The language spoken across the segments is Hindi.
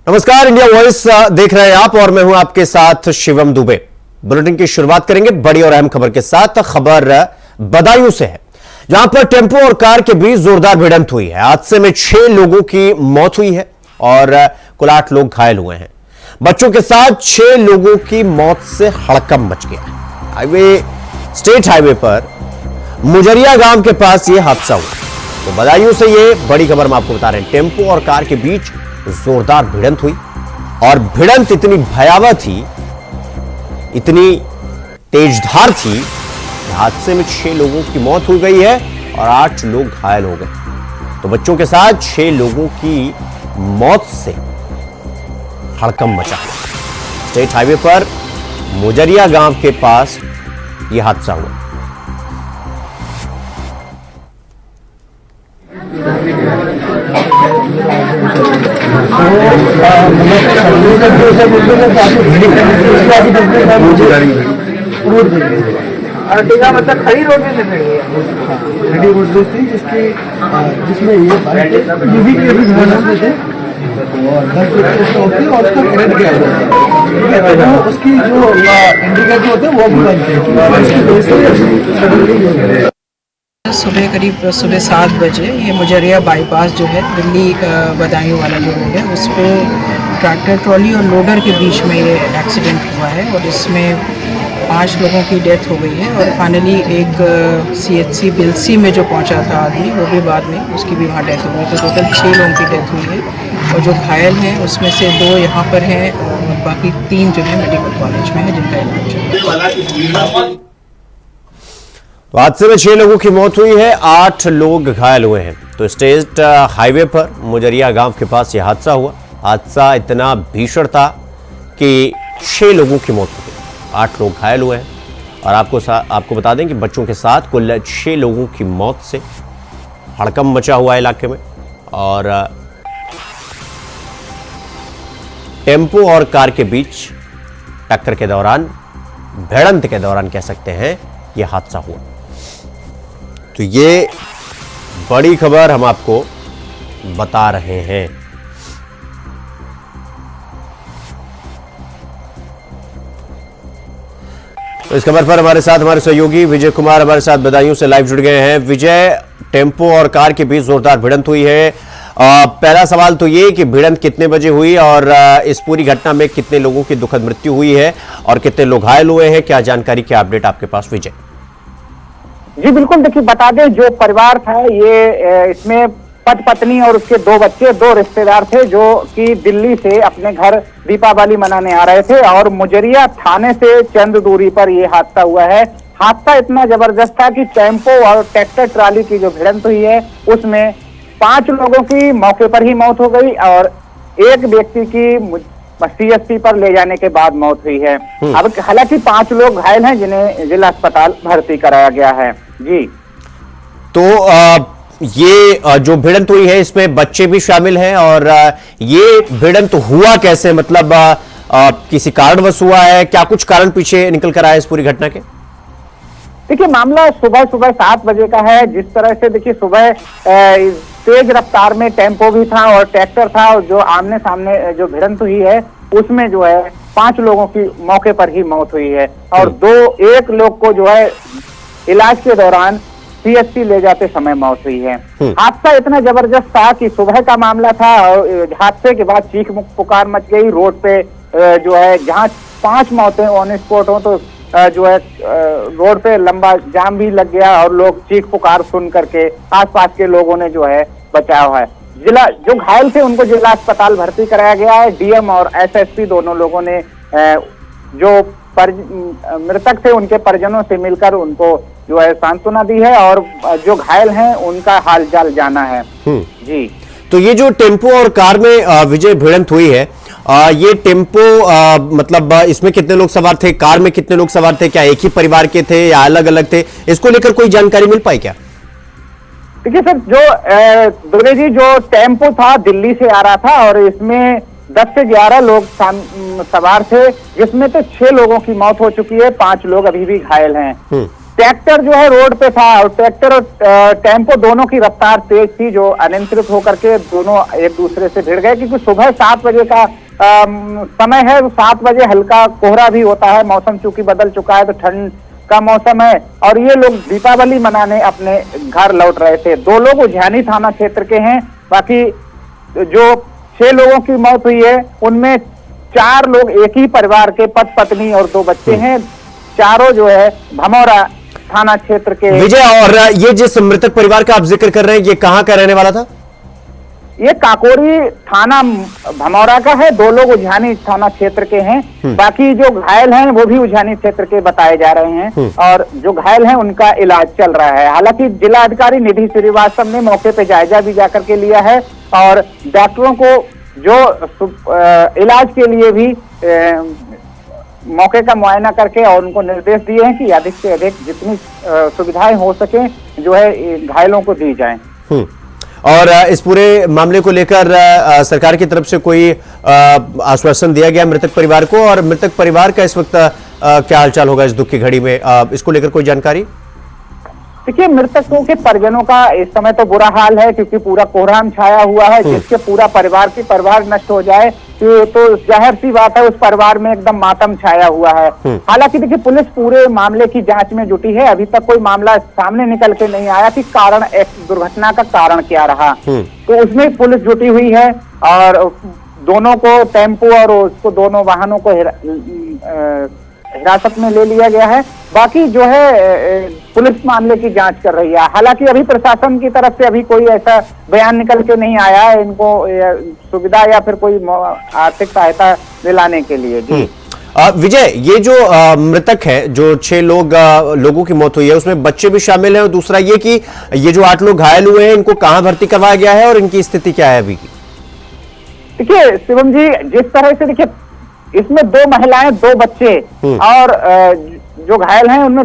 नमस्कार, इंडिया वॉइस देख रहे हैं आप और मैं हूं आपके साथ शिवम दुबे। बुलेटिन की शुरुआत करेंगे बड़ी और अहम खबर के साथ। खबर बदायूं से है, जहां पर टेंपो और कार के बीच जोरदार भिड़ंत हुई है। हादसे में 6 लोगों की मौत हुई है और कुल 8 लोग घायल हुए हैं। बच्चों के साथ 6 लोगों की मौत से हड़कंप मच गया। स्टेट हाईवे पर मुजरिया गांव के पास यह हादसा हुआ। तो बदायूं से यह बड़ी खबर हम आपको बता रहे हैं। टेंपो और कार के बीच जोरदार भिड़ंत हुई और भिड़ंत इतनी भयावह थी, इतनी तेजधार थी, हादसे में 6 लोगों की मौत हो गई है और 8 लोग घायल हो गए। तो बच्चों के साथ 6 लोगों की मौत से हड़कंप मचा। स्टेट हाईवे पर मुजरिया गांव के पास यह हादसा हुआ। अर्टिगा मतलब खड़ी रोड में खड़ी है, खड़ी रोड में थी जिसमें ये बाइक यूवी के भी घटना में थे और 10 होती और उसका करंट गया ठीक है। तो उसकी जो इंडिकेटर होते हैं वो भी बनते हैं। सुबह करीब सुबह 7 बजे ये मुजरिया बाईपास जो है दिल्ली बदायूं वाला जो रोड है उस पर ट्रैक्टर ट्रॉली और लोडर के बीच में ये एक्सीडेंट हुआ है और इसमें 5 लोगों की डेथ हो गई है और फाइनली एक CHC बिलसी में जो पहुंचा था आदमी वो भी बाद में उसकी भी वहाँ डेथ हो गई। तो टोटल 6 लोगों की डेथ हुई है और जो घायल हैं उसमें से 2 यहाँ पर हैं और बाकी 3 जो है मेडिकल कॉलेज में है जिनका इलाज है। तो हादसे में 6 लोगों की मौत हुई है, 8 लोग घायल हुए हैं। तो स्टेट हाईवे पर मुजरिया गांव के पास यह हादसा हुआ। हादसा इतना भीषण था कि 6 लोगों की मौत हो गई, 8 लोग घायल हुए हैं। और आपको बता दें कि बच्चों के साथ कुल 6 लोगों की मौत से हड़कंप मचा हुआ है इलाके में। और टेंपो और कार के बीच टक्कर के दौरान, भिड़ंत के दौरान कह सकते हैं, यह हादसा हुआ। तो ये बड़ी खबर हम आपको बता रहे हैं। तो इस खबर पर हमारे साथ हमारे सहयोगी विजय कुमार हमारे साथ बदायूं से लाइव जुड़ गए हैं। विजय, टेंपो और कार के बीच जोरदार भिड़ंत हुई है। पहला सवाल तो ये कि भिड़ंत कितने बजे हुई और इस पूरी घटना में कितने लोगों की दुखद मृत्यु हुई है और कितने लोग घायल हुए हैं? क्या जानकारी, क्या अपडेट आपके पास विजय? जी बिल्कुल, देखिए बता दें जो परिवार था ये इसमें पति पत्नी और उसके 2 बच्चे, 2 रिश्तेदार थे जो कि दिल्ली से अपने घर दीपावली मनाने आ रहे थे और मुजरिया थाने से चंद दूरी पर ये हादसा हुआ है। हादसा इतना जबरदस्त था कि टेंपो और ट्रैक्टर ट्राली की जो भिड़ंत हुई है उसमें 5 लोगों की मौके पर ही मौत हो गई और एक व्यक्ति की CHC पर ले जाने के बाद मौत हुई है। अब हालांकि 5 लोग घायल हैं जिन्हें जिला अस्पताल भर्ती कराया गया है। जी, तो ये जो भिड़ंत हुई है इसमें बच्चे भी शामिल हैं और ये भिड़ंत हुआ कैसे, मतलब किसी कारणवश हुआ है? क्या कुछ कारण पीछे निकल कर आया इस पूरी घटना के? देखिए मामला सुबह 7 बजे का है। जिस तरह से देखिए सुबह तेज रफ्तार में टेंपो भी था और ट्रैक्टर था और जो आमने सामने जो भिड़ंत हुई है उसमें जो है 5 लोगों की मौके पर ही मौत हुई है और एक लोग को जो है इलाज के दौरान CHC ले जाते समय मौत हुई है। हादसा इतना जबरदस्त था कि सुबह का मामला था और हादसे के बाद चीख पुकार मच गई। रोड पे जो है जहां 5 मौतें ऑन स्पॉट हो तो जो है रोड पे लंबा जाम भी लग गया और लोग चीख पुकार सुन करके आसपास के लोगों ने जो है बचाव है। जिला जो घायल थे उनको जिला अस्पताल भर्ती कराया गया है। DM और SSP दोनों लोगों ने जो मृतक थे उनके परिजनों से मिलकर उनको जो है सांत्वना दी है और जो घायल हैं उनका हालचाल जाना है। जी, तो ये जो टेंपो और कार में विजय भिड़ंत हुई है, ये टेंपो मतलब इसमें कितने लोग सवार थे, कार में कितने लोग सवार थे? क्या एक ही परिवार के थे या अलग अलग थे? इसको लेकर कोई जानकारी मिल पाई क्या? देखिए सर, जो दुबे जी जो टेंपो था दिल्ली से आ रहा था और इसमें 10 से 11 लोग सवार थे जिसमें तो 6 लोगों की मौत हो चुकी है, 5 लोग अभी भी घायल हैं। ट्रैक्टर जो है रोड पे था और ट्रैक्टर और टेम्पो दोनों की रफ्तार तेज थी, जो अनियंत्रित होकर के दोनों एक दूसरे से भिड़ गए। क्योंकि सुबह 7 बजे का समय है, 7 बजे हल्का कोहरा भी होता है, मौसम चूंकि बदल चुका है तो ठंड का मौसम है और ये लोग दीपावली मनाने अपने घर लौट रहे थे। 2 लोग उज्जैनी थाना क्षेत्र के हैं। बाकी जो 6 लोगों की मौत हुई है उनमें 4 लोग एक ही परिवार के पति पत्नी और 2 बच्चे हैं। चारों जो है भमौरा थाना क्षेत्र के। विजय, और ये जिस मृतक परिवार का आप जिक्र कर रहे हैं, ये कहां का रहने वाला था? ये काकोरी थाना भमौरा का है। 2 लोग उज्जैनी थाना क्षेत्र के हैं। बाकी जो घायल हैं वो भी उज्जैनी क्षेत्र के बताए जा रहे हैं और जो घायल हैं उनका इलाज चल रहा है। हालांकि जिला अधिकारी निधि श्रीवास्तव ने मौके पे जायजा भी जाकर के लिया है और डॉक्टरों को जो इलाज के लिए भी मौके का मुआयना करके और उनको निर्देश दिए हैं कि अधिक से अधिक जितनी सुविधाएं हो सके जो है घायलों को दी जाएं। और इस पूरे मामले को लेकर सरकार की तरफ से कोई आश्वासन दिया गया मृतक परिवार को, और मृतक परिवार का इस वक्त क्या हालचाल होगा इस दुख की घड़ी में, इसको लेकर कोई जानकारी? देखिए, मृतकों के परिजनों का इस समय तो बुरा हाल है क्योंकि पूरा कोहराम छाया हुआ है। जिसके पूरा परिवार नष्ट हो जाए तो जाहिर सी बात है उस परिवार में एकदम मातम छाया हुआ है। हालांकि देखिए, पुलिस पूरे मामले की जांच में जुटी है। अभी तक कोई मामला सामने निकल के नहीं आया कि कारण दुर्घटना का कारण क्या रहा, तो उसमें पुलिस जुटी हुई है और दोनों को टेम्पो और उसको दोनों वाहनों को हिरासत में ले लिया गया है। बाकी जो है पुलिस मामले की जांच कर रही है। हालांकि अभी प्रशासन की तरफ से अभी कोई ऐसा बयान निकल के नहीं आया है इनको सुविधा या फिर कोई आर्थिक सहायता दिलाने के लिए। जी विजय, ये जो मृतक है, जो 6 लोगों की मौत हुई है, उसमें बच्चे भी शामिल हैं, और दूसरा ये कि ये जो 8 लोग घायल हुए हैं इनको कहां भर्ती करवाया गया है और इनकी स्थिति क्या है अभी की? देखिए शिवम जी, जिस तरह से देखिए इसमें 2 महिलाएं 2 बच्चे और जो घायल हैं उनमें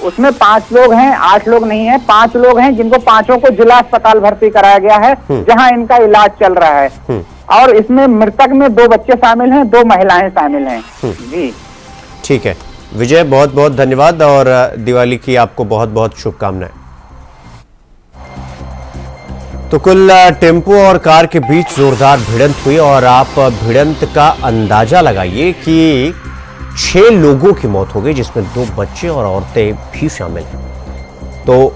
उसमें 5 लोग हैं, 8 लोग नहीं है, 5 लोग हैं जिनको 5 को जिला अस्पताल भर्ती कराया गया है जहां इनका इलाज चल रहा है। और इसमें मृतक में 2 बच्चे शामिल हैं, 2 महिलाएं शामिल हैं। जी ठीक है विजय, बहुत बहुत धन्यवाद और दिवाली की आपको बहुत बहुत शुभकामनाएं। तो कुल टेम्पो और कार के बीच जोरदार भिड़ंत हुई और आप भिड़ंत का अंदाजा लगाइए कि 6 लोगों की मौत हो गई, जिसमें 2 बच्चे और औरतें भी शामिल हैं। तो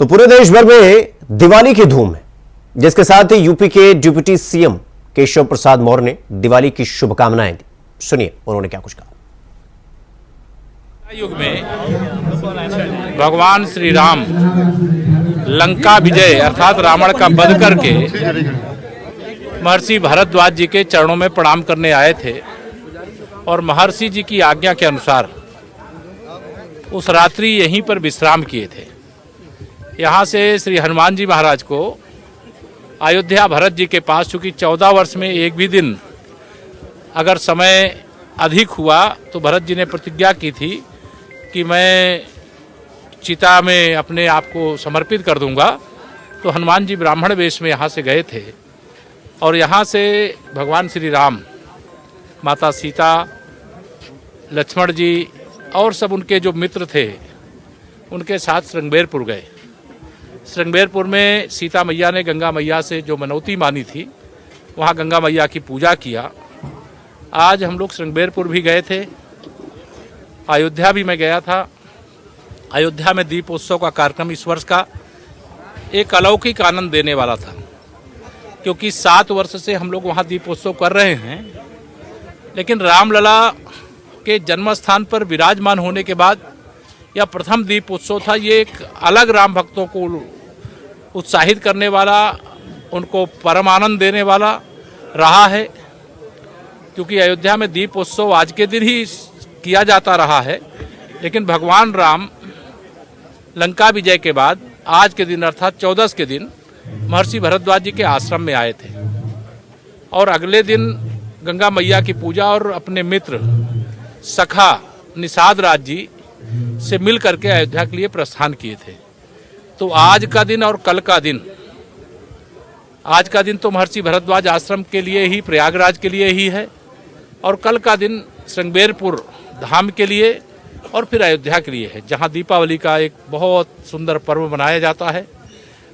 पूरे देश भर में दिवाली की धूम है, जिसके साथ ही यूपी के डिप्टी सीएम केशव प्रसाद मौर्य ने दिवाली की शुभकामनाएं दी। सुनिए उन्होंने क्या कुछ कहा। युग में भगवान श्री राम लंका विजय अर्थात रावण का वध करके महर्षि भारद्वाज जी के चरणों में प्रणाम करने आए थे और महर्षि जी की आज्ञा के अनुसार उस रात्रि यहीं पर विश्राम किए थे। यहाँ से श्री हनुमान जी महाराज को अयोध्या भरत जी के पास, चूँकि 14 वर्ष में एक भी दिन अगर समय अधिक हुआ तो भरत जी ने प्रतिज्ञा की थी कि मैं चिता में अपने आप को समर्पित कर दूंगा। तो हनुमान जी ब्राह्मण वेश में यहाँ से गए थे और यहाँ से भगवान श्री राम, माता सीता, लक्ष्मण जी और सब उनके जो मित्र थे उनके साथ श्रृंगेरपुर गए। श्रृंगेरपुर में सीता मैया ने गंगा मैया से जो मनौती मानी थी वहाँ गंगा मैया की पूजा किया। आज हम लोग श्रृंगेरपुर भी गए थे, अयोध्या भी मैं गया था। अयोध्या में दीपोत्सव का कार्यक्रम इस वर्ष का एक अलौकिक आनंद देने वाला था, क्योंकि 7 वर्ष से हम लोग वहाँ दीपोत्सव कर रहे हैं, लेकिन रामलला के जन्म स्थान पर विराजमान होने के बाद यह प्रथम दीपोत्सव था। ये एक अलग राम भक्तों को उत्साहित करने वाला, उनको परम आनंद देने वाला रहा है, क्योंकि अयोध्या में दीपोत्सव आज के दिन ही किया जाता रहा है, लेकिन भगवान राम लंका विजय के बाद आज के दिन अर्थात 14 के दिन महर्षि भरद्वाज जी के आश्रम में आए थे और अगले दिन गंगा मैया की पूजा और अपने मित्र सखा निषाद राज जी से मिल करके अयोध्या के लिए प्रस्थान किए थे। तो आज का दिन और कल का दिन, आज का दिन तो महर्षि भरद्वाज आश्रम के लिए ही, प्रयागराज के लिए ही है, और कल का दिन श्रृंगेरपुर धाम के लिए और फिर अयोध्या के लिए है, जहां दीपावली का एक बहुत सुंदर पर्व मनाया जाता है।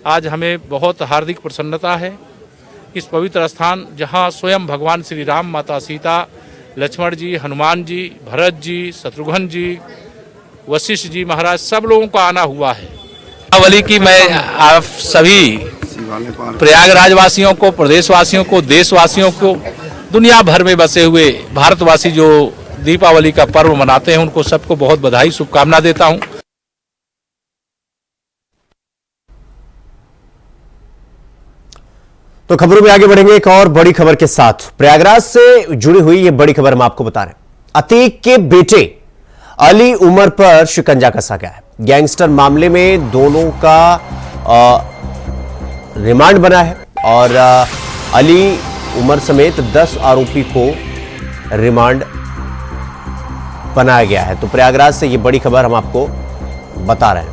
आज हमें बहुत हार्दिक प्रसन्नता है। इस पवित्र स्थान जहां स्वयं भगवान श्री राम, माता सीता, लक्ष्मण जी, हनुमान जी, भरत जी, शत्रुघ्न जी, वशिष्ठ जी महाराज, सब लोगों का आना हुआ है। दीपावली की मैं आप सभी प्रयागराज वासियों को, प्रदेशवासियों को, देशवासियों को, दुनिया भर में बसे हुए भारतवासी जो दीपावली का पर्व मनाते हैं, उनको सबको बहुत बधाई, शुभकामना देता हूं। तो खबरों में आगे बढ़ेंगे एक और बड़ी खबर के साथ। प्रयागराज से जुड़ी हुई यह बड़ी खबर हम आपको बता रहे हैं। अतीक के बेटे अली उमर पर शिकंजा कसा गया है। गैंगस्टर मामले में दोनों का रिमांड बना है और अली उमर समेत 10 आरोपी को रिमांड बनाया गया है। तो प्रयागराज से यह बड़ी खबर हम आपको बता रहे हैं,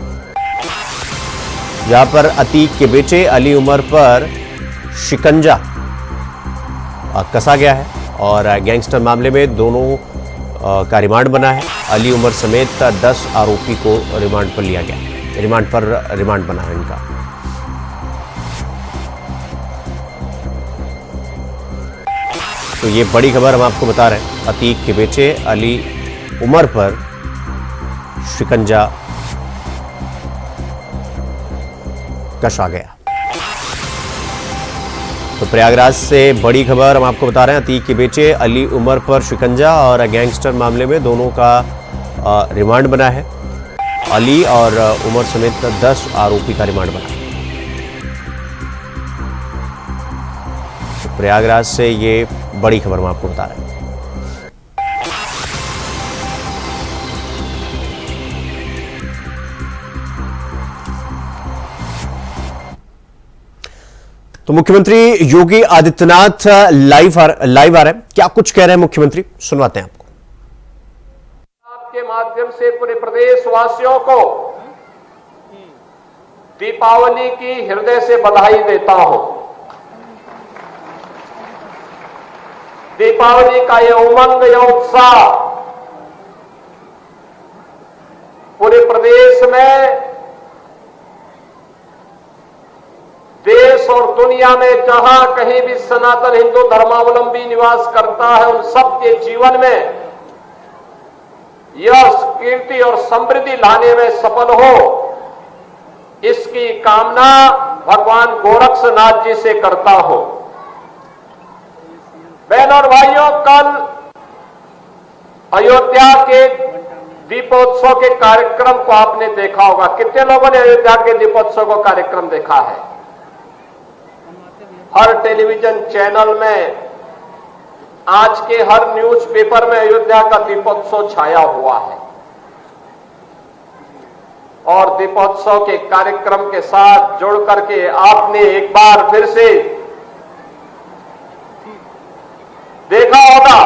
जहां पर अतीक के बेटे अली उमर पर शिकंजा कसा गया है और गैंगस्टर मामले में दोनों का रिमांड बना है। अली उमर समेत 10 आरोपी को रिमांड पर लिया गया है, रिमांड बना है इनका। तो ये बड़ी खबर हम आपको बता रहे हैं। अतीक के बेटे अली उमर पर शिकंजा कसा गया। तो प्रयागराज से बड़ी खबर हम आपको बता रहे हैं। अतीक के बेटे अली उमर पर शिकंजा और गैंगस्टर मामले में दोनों का रिमांड बना है। अली और उमर समेत 10 आरोपी का रिमांड बना। तो प्रयागराज से ये बड़ी खबर हम आपको बता रहे हैं। तो मुख्यमंत्री योगी आदित्यनाथ लाइव आ रहे हैं। क्या कुछ कह रहे हैं मुख्यमंत्री, सुनवाते हैं आपको। आपके माध्यम से पूरे प्रदेशवासियों को दीपावली की हृदय से बधाई देता हूं। दीपावली का ये उमंग, ये उत्साह पूरे प्रदेश में, देश और दुनिया में जहां कहीं भी सनातन हिंदू धर्मावलंबी निवास करता है, उन सबके जीवन में यश, कीर्ति और समृद्धि लाने में सफल हो, इसकी कामना भगवान गोरक्षनाथ जी से करता हूं। बहनों और भाइयों, कल अयोध्या के दीपोत्सव के कार्यक्रम को आपने देखा होगा। कितने लोगों ने अयोध्या के दीपोत्सव का कार्यक्रम देखा है? हर टेलीविजन चैनल में, आज के हर न्यूज़पेपर में अयोध्या का दीपोत्सव छाया हुआ है। और दीपोत्सव के कार्यक्रम के साथ जुड़ करके आपने एक बार फिर से देखा होगा,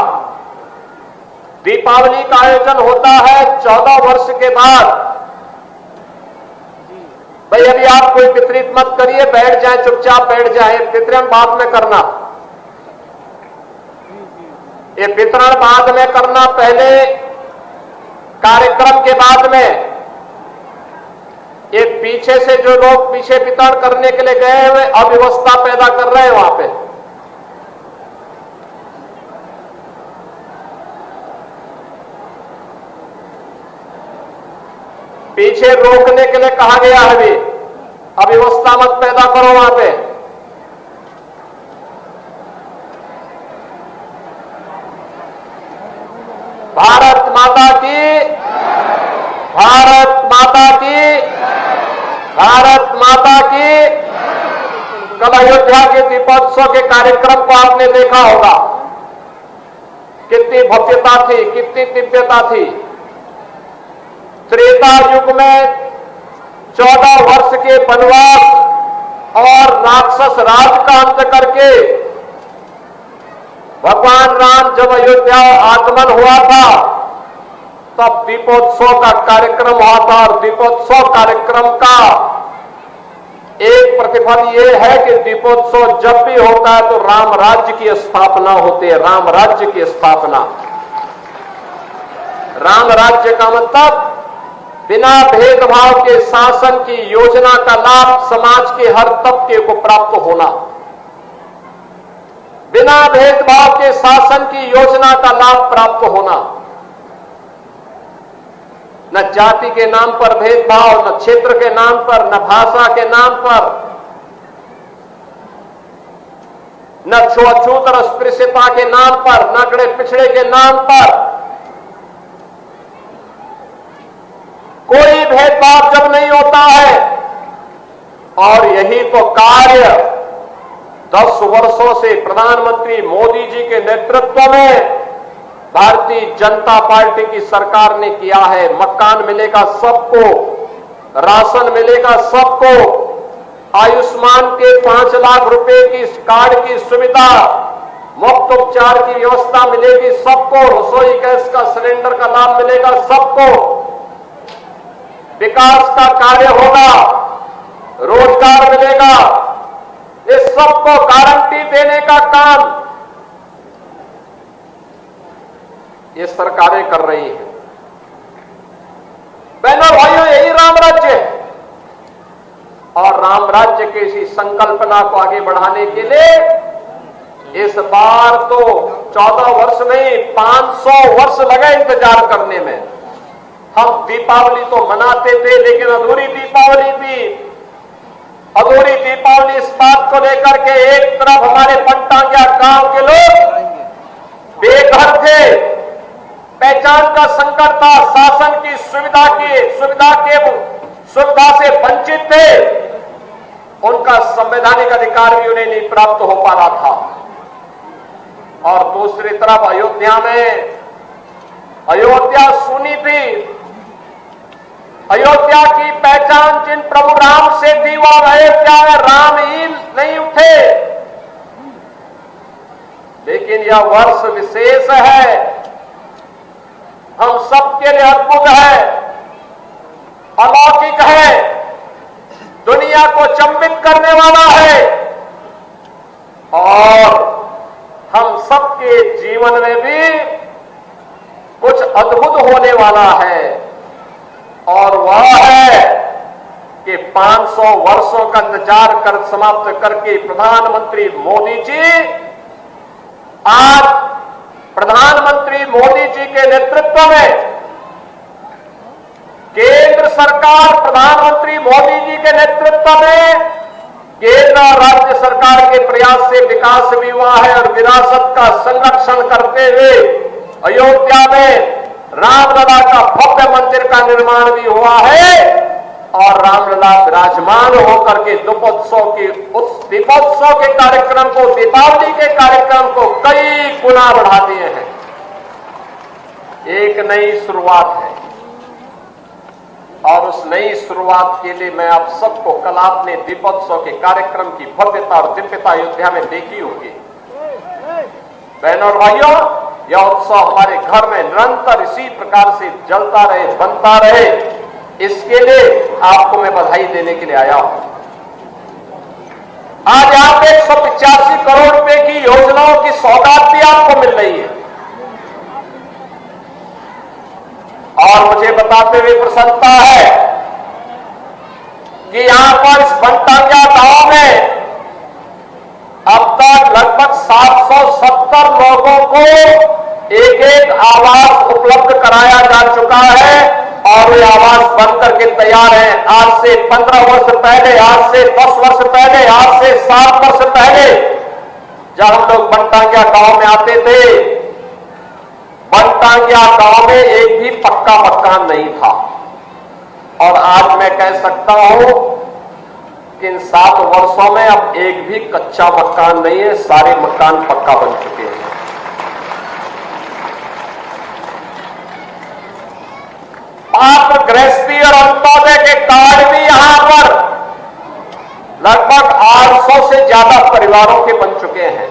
दीपावली का आयोजन होता है 14 वर्ष के बाद। भाई अभी आप कोई वितरित मत करिए, बैठ जाए, चुपचाप बैठ जाए, वितरण बाद में करना। ये वितरण बाद में करना, पहले कार्यक्रम के बाद में। ये पीछे से जो लोग पीछे वितरण करने के लिए गए हुए अव्यवस्था पैदा कर रहे हैं वहां पे। पीछे रोकने के लिए कहा गया है, भी अव्यवस्था मत पैदा करो वहां पे। भारत माता की, भारत माता की, भारत माता की। कल अयोध्या के दीपोत्सव के कार्यक्रम को आपने देखा होगा, कितनी भव्यता थी, कितनी दिव्यता थी। त्रेता युग में 14 वर्ष के वनवास और राक्षस राज का अंत करके भगवान राम जब अयोध्या आगमन हुआ था, तब दीपोत्सव का कार्यक्रम हुआ था। और दीपोत्सव कार्यक्रम का एक प्रतिफल ये है कि दीपोत्सव जब भी होता है तो राम राज्य की स्थापना होती है। राम राज्य की स्थापना, राम राज्य का मतलब बिना भेदभाव के शासन की योजना का लाभ समाज के हर तबके को प्राप्त होना। बिना भेदभाव के शासन की योजना का लाभ प्राप्त होना। न जाति के नाम पर भेदभाव, न क्षेत्र के नाम पर, न भाषा के नाम पर, न छुआछूत और अस्पृश्यता के नाम पर, न अगड़े पिछड़े के नाम पर। कोई भेदभाव जब नहीं होता है, और यही तो कार्य 10 वर्षों से प्रधानमंत्री मोदी जी के नेतृत्व में भारतीय जनता पार्टी की सरकार ने किया है। मकान मिलेगा सबको, राशन मिलेगा सबको, आयुष्मान के 5 लाख रुपए की कार्ड की सुविधा, मुफ्त उपचार की व्यवस्था मिलेगी सबको, रसोई गैस का सिलेंडर का लाभ मिलेगा सबको, विकास का कार्य होगा, रोजगार मिलेगा। इस सबको गारंटी देने का काम ये सरकारें कर रही हैं। बहनों भाइयों, यही राम राज्य है। और राम राज्य की इसी संकल्पना को आगे बढ़ाने के लिए इस बार तो 14 वर्ष नहीं 500 वर्ष लगे इंतजार करने में। हम दीपावली तो मनाते थे, लेकिन अधूरी दीपावली थी। अधूरी दीपावली इस बात को लेकर के एक तरफ हमारे बनटांगिया गांव के लोग बेघर थे, पहचान का संकट था, शासन की सुविधा से वंचित थे, उनका संवैधानिक अधिकार भी उन्हें नहीं प्राप्त हो पा रहा था। और दूसरी तरफ अयोध्या सुनी थी। अयोध्या की पहचान जिन प्रभु राम से थी, वो अयोध्या में राम ही नहीं उठे। लेकिन यह वर्ष विशेष है, हम सबके लिए अद्भुत है, अलौकिक है, दुनिया को चंबित करने वाला है, और हम सबके जीवन में भी कुछ अद्भुत होने वाला है। और वह है कि 500 वर्षों का इंतजार कर समाप्त करके प्रधानमंत्री मोदी जी आज प्रधानमंत्री मोदी जी के नेतृत्व में केंद्र सरकार प्रधानमंत्री मोदी जी के नेतृत्व में केंद्र और राज्य सरकार के प्रयास से विकास भी हुआ है और विरासत का संरक्षण करते हुए अयोध्या में रामलला का भव्य मंदिर का निर्माण भी हुआ है और रामलला विराजमान होकर के दीपोत्सव के कार्यक्रम को, दीपावली के कार्यक्रम को कई गुना बढ़ा दिए हैं। एक नई शुरुआत है और उस नई शुरुआत के लिए मैं आप सबको, कल आपने दीपोत्सव के कार्यक्रम की भव्यता और दिव्यता अयोध्या में देखी होगी। बहनों और भाइयों, यह उत्सव हमारे घर में निरंतर इसी प्रकार से जलता रहे, बनता रहे, इसके लिए आपको मैं बधाई देने के लिए आया हूं। आज यहां पे 185 करोड़ रुपए की योजनाओं की सौगात भी आपको मिल रही है और मुझे बताते हुए प्रसन्नता है कि यहां पर इस बनटांगिया गांव में अब तक लगभग 770 लोगों को एक आवास उपलब्ध कराया जा चुका है और वे आवास बनकर के तैयार हैं। आज से 15 वर्ष पहले, आज से 10 वर्ष पहले, आज से 7 वर्ष पहले जब हम लोग बनटांगिया गांव में आते थे, बनटांगिया गांव में एक भी पक्का मकान नहीं था और आज मैं कह सकता हूं कि इन 7 वर्षों में अब एक भी कच्चा मकान नहीं है, सारे मकान पक्का बन चुके हैं। पात्र गृहस्थी और अंत्योदय के कार्ड भी यहां पर लगभग 800 से ज्यादा परिवारों के बन चुके हैं।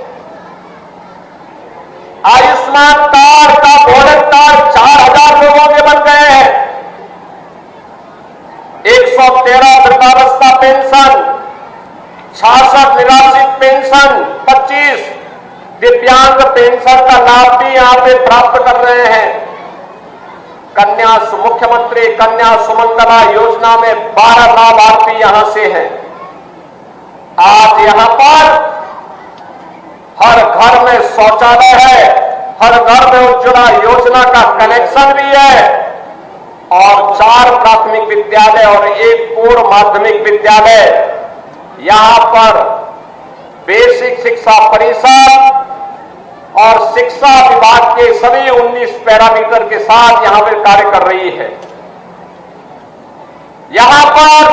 आयुष्मान कार्ड का गोल्डन कार्ड 4000 लोगों के बन गए हैं। 113 वृद्धावस्था पेंशन, 66 निराश्रित पेंशन 25, दिव्यांग पेंशन का लाभ भी यहां पे प्राप्त कर रहे हैं। मुख्यमंत्री कन्या सुमंगला योजना में 12 लाभार्थी यहां से हैं। आज यहां पर हर घर में शौचालय है, हर घर में उज्ज्वला योजना का कनेक्शन भी है और 4 प्राथमिक विद्यालय और 1 पूर्व माध्यमिक विद्यालय। यहां पर बेसिक शिक्षा परिषद और शिक्षा विभाग के सभी 19 पैरामीटर के साथ यहां पर कार्य कर रही है। यहां पर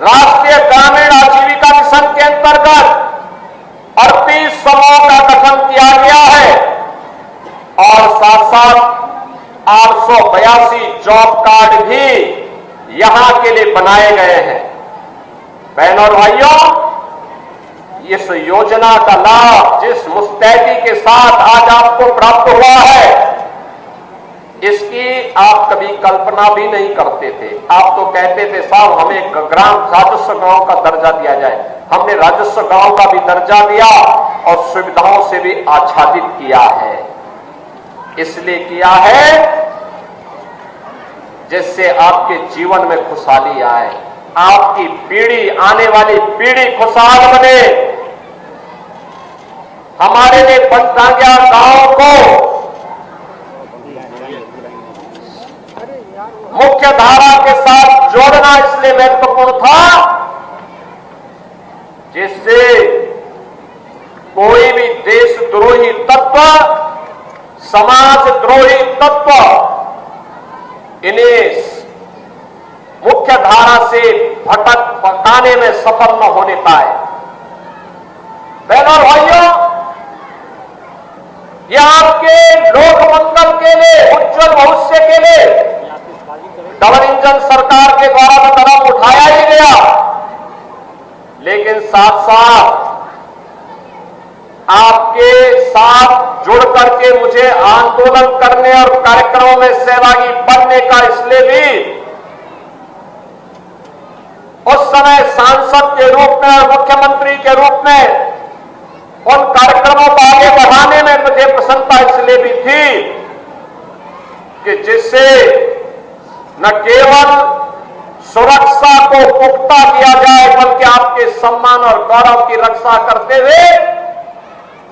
राष्ट्रीय ग्रामीण आजीविका मिशन के अंतर्गत 38 समूहों का गठन किया गया है और साथ-साथ 882 जॉब कार्ड भी यहां के लिए बनाए गए हैं। बहनों और भाइयों, इस योजना का लाभ जिस मुस्तैदी के साथ आज आपको प्राप्त हुआ है, इसकी आप कभी कल्पना भी नहीं करते थे। आप तो कहते थे साहब हमें ग्राम राजस्व गांव का दर्जा दिया जाए। हमने राजस्व गांव का भी दर्जा दिया और सुविधाओं से भी आच्छादित किया है। इसलिए किया है जिससे आपके जीवन में खुशहाली आए, आपकी पीढ़ी, आने वाली पीढ़ी खुशहाल बने। हमारे लिए पंचटांगिया गांव को मुख्य धारा के साथ जोड़ना इसलिए महत्वपूर्ण था जिससे कोई भी देशद्रोही तत्व, समाजद्रोही तत्व इन्हें मुख्य धारा से भटकाने में सफल न होने पाए। बहनों और भाइयों, यह आपके लोक मंगल के लिए, उज्जवल भविष्य के लिए डबल इंजन सरकार के द्वारा तो कदम उठाया ही गया, लेकिन साथ साथ आपके साथ जुड़ करके मुझे आंदोलन करने और कार्यक्रमों में सहभागी बनने का इसलिए भी उस समय सांसद के रूप में और मुख्यमंत्री के रूप में उन कार्यक्रमों को आगे बढ़ाने में मुझे प्रसन्नता इसलिए भी थी कि जिससे न केवल सुरक्षा को पुख्ता किया जाए बल्कि आपके सम्मान और गौरव की रक्षा करते हुए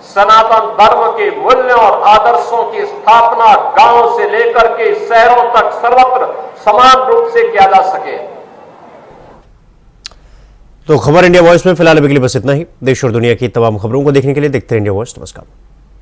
सनातन धर्म के मूल्यों और आदर्शों की स्थापना गांव से लेकर के शहरों तक सर्वत्र समान रूप से किया जा सके। तो खबर इंडिया वॉइस में फिलहाल अभी के लिए बस इतना ही। देश और दुनिया की तमाम खबरों को देखने के लिए देखते रहिए इंडिया वॉइस। नमस्कार।